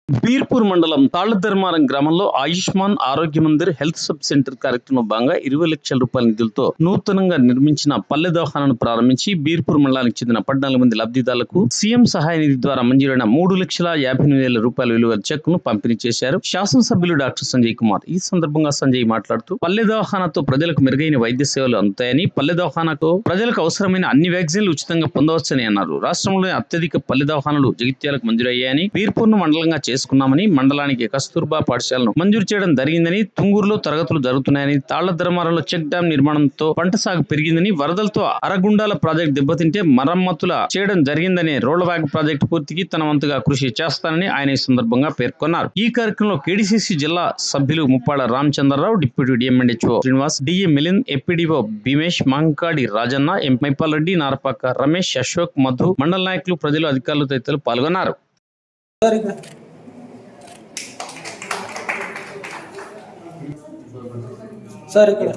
బీర్పూర్ మండలం తాళ్లధర్మారం గ్రామంలో ఆయుష్మాన్ ఆరోగ్య మందిర్ హెల్త్ సబ్ సెంటర్ కార్యక్రమంలో భాగంగా 20 లక్షల రూపాయల నిధులతో నూతనంగా నిర్మించిన పల్లె దవాఖానాను ప్రారంభించి బీర్పూర్ మండలానికి చెందిన 14 మంది లబ్ధిదారులకు సీఎం సహాయ నిధి ద్వారా మంజూరైన 3,58,000 రూపాయల విలువ చెక్ను పంపిణీ చేశారు శాసనసభ్యులు డాక్టర్ సంజయ్ కుమార్. ఈ సందర్భంగా సంజయ్ మాట్లాడుతూ పల్లె దవాఖానాతో ప్రజలకు మెరుగైన వైద్య సేవలు అందుతాయని, పల్లె దవాఖానాతో ప్రజలకు అవసరమైన అన్ని వ్యాక్సిన్లు ఉచితంగా పొందవచ్చని అన్నారు. రాష్ట్రంలోని అత్యధిక పల్లె దవాఖానాలు జగిత్యాలకు మంజూరయ్యాయని, బీర్పూర్ను మండలంగా చేసుకున్నామని, మండలానికి కస్తూర్బా పాఠశాలను మంజూరు చేయడం జరిగిందని, తుంగూరులో తరగతులు జరుగుతున్నాయని, తాళ్లధర్మారంలో చెక్ డ్యాం నిర్మాణంతో పంట సాగు పెరిగిందని, వరదలతో అరగుండాల ప్రాజెక్టు దెబ్బతింటే మరమ్మతుల చేయడం జరిగిందని, రోళ్లవాగు ప్రాజెక్టు పూర్తికి తన వంతుగా కృషి చేస్తానని ఆయన ఈ సందర్భంగా పేర్కొన్నారు. ఈ కార్యక్రమంలో కేడీసీసీ జిల్లా సభ్యులు Muppada Ramachandrarao, deputy DM and HO Srinivas, DA Milind, MPDO Bheemesh, Mankadi Rajanna, Maipal Reddy, Narapaka Ramesh, Ashok, Madhu, మండల నాయకులు, ప్రజలు, అధికారులు తదితరులు పాల్గొన్నారు. సార్ ఇక్కడ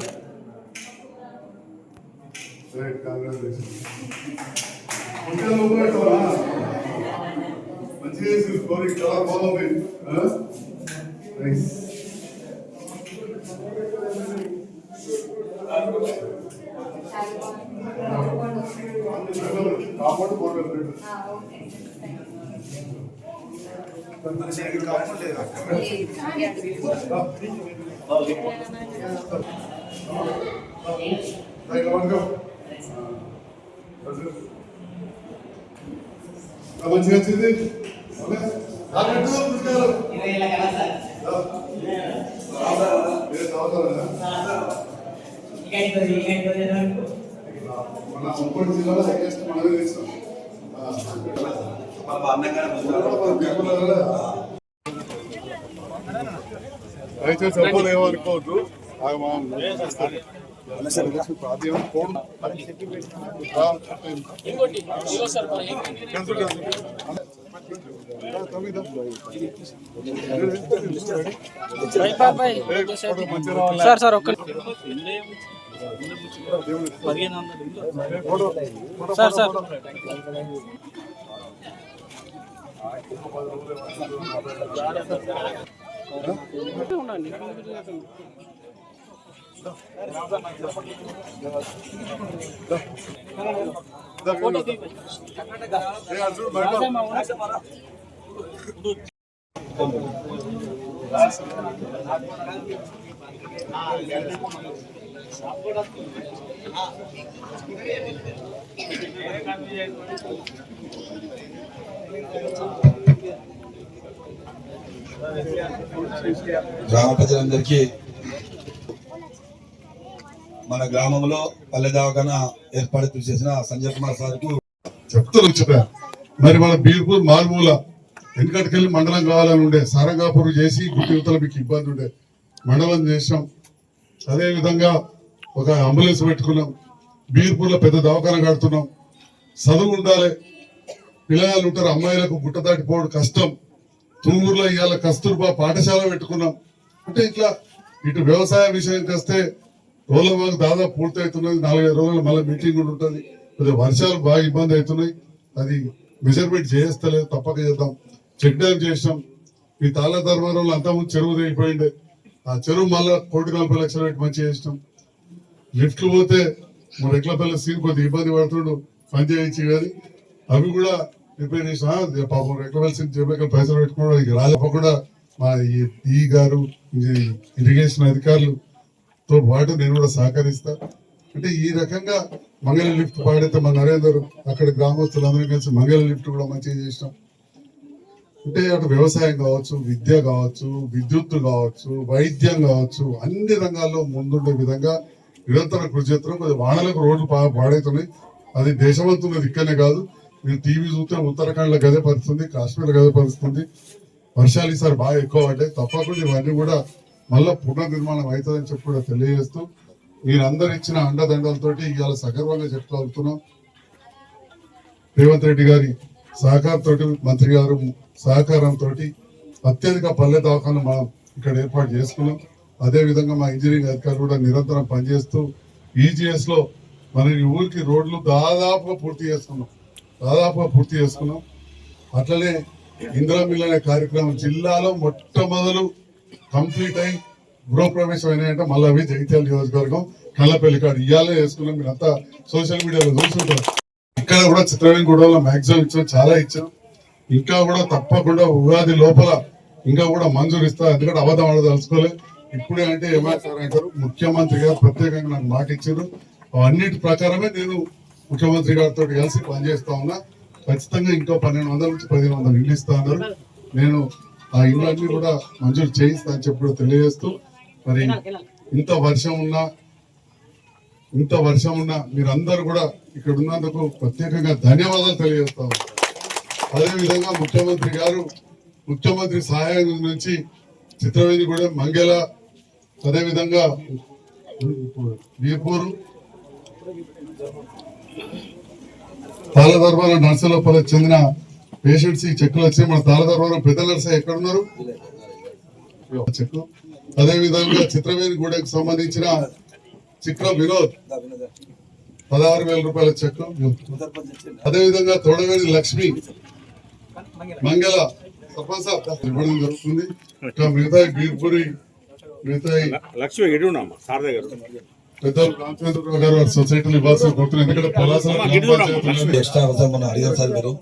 మంచిగా వచ్చింది మన ఇంకోటి జిల్లాలో హైయెస్ట్ మనమే తీస్తాం. దయచేసి ఎవరు ఏమనుకోవద్దు. సార్ సార్ ఒక్క సార్ సార్ ఉండండి. గ్రామ ప్రజలందరికీ మన గ్రామంలో పల్లె దవాఖానా ఏర్పాటు చేసిన సంజయ్ కుమార్ సార్కు చెప్తాను చెప్పా. మరి మన బీర్పూర్ మాల్మూల వెనుకటికెళ్ళి మండలం కావాలని ఉండే, సారంగాపూర్ చేసి గుర్తింతల మీకు ఇబ్బంది ఉండే, మండలం చేసాం. అదేవిధంగా ఒక అంబులెన్స్ పెట్టుకున్నాం, బీర్పూర్లో పెద్ద దవాఖానా కడుతున్నాం. చదువు ఉండాలి, పిల్లలు ఉంటారు, అమ్మాయిలకు గుట్ట దాటిపోవడం కష్టం. తుంగూరులో ఇవాళ కస్తూర్బా పాఠశాల పెట్టుకున్నాం. అంటే ఇట్లా ఇటు వ్యవసాయ విషయానికి వస్తే రోడ్ల దాదాపు పూర్తి అవుతున్నది. 4-5 రోజులు మళ్ళీ మీటింగ్ కూడా ఉంటుంది. కొద్దిగా వర్షాలు బాగా ఇబ్బంది అవుతున్నాయి, అది మెజర్మెంట్ చేస్తలేదు, తప్పక చేద్దాం. చెక్ డ్యామ్ చేసాం. ఈ తాళ్లధర్మారంలో అంతకుముందు చెరువు తెగిపోయిండే, ఆ చెరువు మళ్ళా 1,40 లక్షలు పెట్టి మంచిగా చేసినాం. లిఫ్ట్లు పోతే మన రెగ్లపల్లి సీన్ కొద్దిగా ఇబ్బంది పడుతుండు, పని చేయించి కానీ అవి కూడా రిపేర్ చేసిన. పాపం రెగ్లపల్లి సీన్ చెప్పక పైసలు పెట్టుకోవడం రాజప్పకుండా మా ఈ గారు ఇరిగేషన్ అధికారులతో పాటు నేను కూడా సహకరిస్తా. అంటే ఈ రకంగా మంగళ లిఫ్ట్ పాడైతే మన నరేందర్ అక్కడ గ్రామస్తులందరూ కలిసి మంగళ లిఫ్ట్ కూడా మంచిగా చేసినాం. అంటే అటు వ్యవసాయం కావచ్చు, విద్య కావచ్చు, విద్యుత్తు కావచ్చు, వైద్యం కావచ్చు, అన్ని రంగాల్లో ముందుండే విధంగా నిరంతర కృషి చేస్తున్నాం. కొద్దిగా వానలకు రోడ్లు పాడైతున్నాయి. అది దేశవంతున్నది ఇక్కడనే కాదు, మీరు టీవీ చూస్తే ఉత్తరాఖండ్ లో గదే పరిస్థితుంది, కాశ్మీర్ గదే పరిస్థితుంది. వర్షాలు ఈసారి బాగా ఎక్కువ పడ్డాయి. తప్పకుండా ఇవన్నీ కూడా మళ్ళా పునర్నిర్మాణం అవుతుందని చెప్పి కూడా తెలియజేస్తూ, మీరందరు ఇచ్చిన అండదండలతోటి ఇవాళ సగర్వంగా చెప్పుకోగలుగుతున్నాం. రేవంత్ రెడ్డి గారి సహకారంతో, మంత్రి గారు సహకారంతో అత్యధిక పల్లె దవాఖాను మనం ఇక్కడ ఏర్పాటు చేసుకున్నాం. అదే విధంగా మా ఇంజనీరింగ్ అధికారులు కూడా నిరంతరం పనిచేస్తూ ఈజీఎస్ లో మన ఈ ఊరికి రోడ్లు దాదాపుగా పూర్తి చేసుకున్నాం. అట్లనే ఇందిరా మిల్ అనే కార్యక్రమం జిల్లాలో మొట్టమొదలు కంప్లీట్ అయి గృహప్రవేశం అయినాయంటే మళ్ళీ అవి జగిత్యాల నియోజకవర్గం కళ్ళపల్లి కాదు ఇవాళ వేసుకున్నాం. మీరు అంతా సోషల్ మీడియాలో చూస్తుంటారు. ఇక్కడ కూడా చిత్రవేణిగూడలో మాక్సిమం ఇచ్చాం, చాలా ఇచ్చాం. ఇంకా కూడా తప్పకుండా ఉగాది లోపల ఇంకా కూడా మంజూరు ఇస్తా. ఎందుకంటే అబద్ధం ఆడదలుచుకోలేదు. ఇప్పుడే అంటే ఏమాచారు అంటారు. ముఖ్యమంత్రి గారు ప్రత్యేకంగా నాకు మాట ఇచ్చారు. అన్నిటి ప్రకారమే నేను ముఖ్యమంత్రి గారితో కలిసి పనిచేస్తా ఉన్నా. ఖచ్చితంగా ఇంకో 1200 నుంచి 1500 ఇల్లు ఇస్తా అన్నారు. నేను ఆ ఇళ్ళన్నీ కూడా మంజూరు చేయిస్తా అని చెప్పి తెలియజేస్తూ, మరి ఇంత వర్షం ఉన్నా మీరందరూ కూడా ఇక్కడ ఉన్నందుకు ప్రత్యేకంగా ధన్యవాదాలు తెలియజేస్తాం. అదేవిధంగా ముఖ్యమంత్రి సహాయం నుంచి చిత్రవేణిగూడెం, మంగళ, అదేవిధంగా వీర్పూరు, తాళదర్వారం, నర్సలోపల చెందిన పేషెంట్స్ ఈ చెక్కులు వచ్చాయి. మన తాళదర్వారం పెద్ద నర్స ఎక్కడున్నారు చెక్కు. అదేవిధంగా చిత్రవేణిగూడెంకి సంబంధించిన చిక్రం వినోద్ 16,000 రూపాయల చెక్కు. అదేవిధంగా తోడవేణి లక్ష్మి, మంగళ సర్పంచ్ సాబ్ ఇవ్వడం జరుగుతుంది. ఇంకా మిగతా బీర్పూరి లక్ష్మి ఎడున్నామా సార్ దగ్గర పెద్దలు రామచంద్రరావు గారు సొసైటీలు ఇవ్వాల్సిన కోరుతున్నాను. ఎందుకంటే పలాస ఎక్స్ట్రా మన అడిగారు సార్ మీరు